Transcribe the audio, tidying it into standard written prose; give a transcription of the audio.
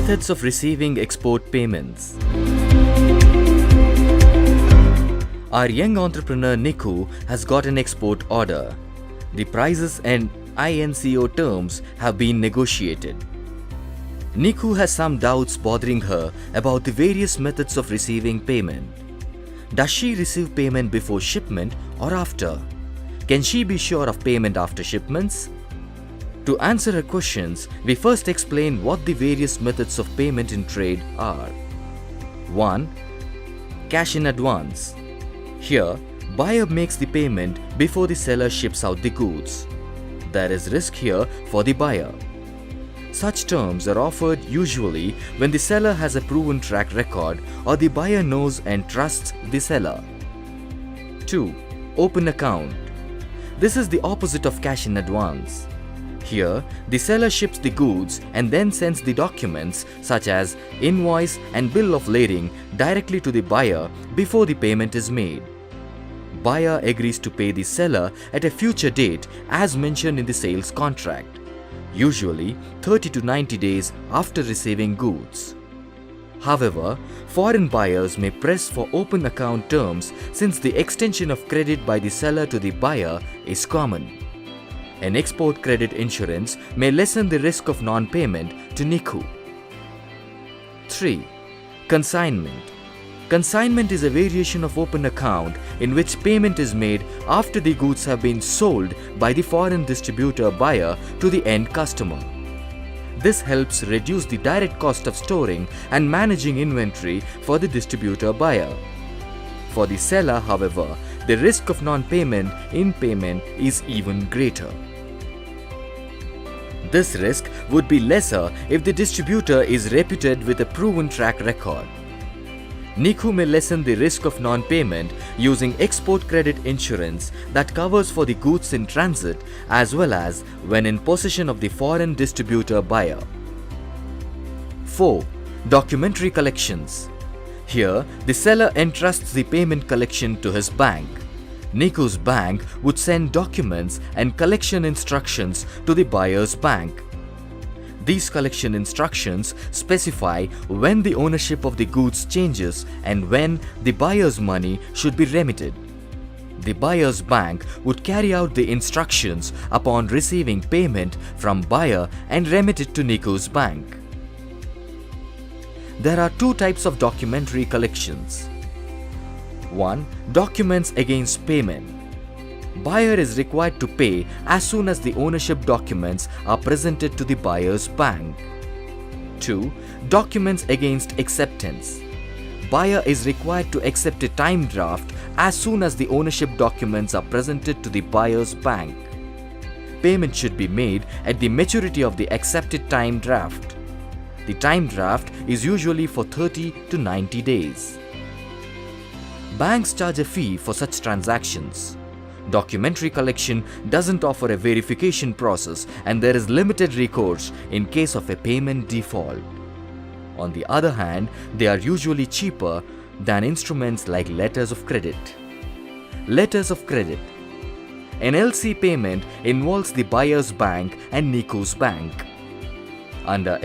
Methods of receiving export payments. Our young entrepreneur Niku has got an export order. The prices and INCO terms have been negotiated. Niku has some doubts bothering her about the various methods of receiving payment. Does she receive payment before shipment or after? Can she be sure of payment after shipments? To answer her questions, we first explain what the various methods of payment in trade are. 1. Cash in advance. Here, buyer makes the payment before the seller ships out the goods. There is risk here for the buyer. Such terms are offered usually when the seller has a proven track record or the buyer knows and trusts the seller. 2. Open account. This is the opposite of cash in advance. Here, the seller ships the goods and then sends the documents such as invoice and bill of lading directly to the buyer before the payment is made. Buyer agrees to pay the seller at a future date as mentioned in the sales contract, usually 30 to 90 days after receiving goods. However, foreign buyers may press for open account terms since the extension of credit by the seller to the buyer is common. An export credit insurance may lessen the risk of non-payment to Niku. 3. Consignment. Consignment is a variation of open account in which payment is made after the goods have been sold by the foreign distributor buyer to the end customer. This helps reduce the direct cost of storing and managing inventory for the distributor buyer. For the seller, however, the risk of non-payment in payment is even greater. This risk would be lesser if the distributor is reputed with a proven track record. Niku may lessen the risk of non-payment using export credit insurance that covers for the goods in transit as well as when in possession of the foreign distributor buyer. 4. Documentary collections. Here, the seller entrusts the payment collection to his bank. Niku's bank would send documents and collection instructions to the buyer's bank. These collection instructions specify when the ownership of the goods changes and when the buyer's money should be remitted. The buyer's bank would carry out the instructions upon receiving payment from buyer and remit it to Niku's bank. There are two types of documentary collections. 1. Documents against payment. Buyer is required to pay as soon as the ownership documents are presented to the buyer's bank. 2. Documents against acceptance. Buyer is required to accept a time draft as soon as the ownership documents are presented to the buyer's bank. Payment should be made at the maturity of the accepted time draft. The time draft is usually for 30 to 90 days. Banks charge a fee for such transactions. Documentary collection doesn't offer a verification process and there is limited recourse in case of a payment default. On the other hand, they are usually cheaper than instruments like letters of credit. Letters of credit. An LC payment involves the buyer's bank and Niku's bank. Under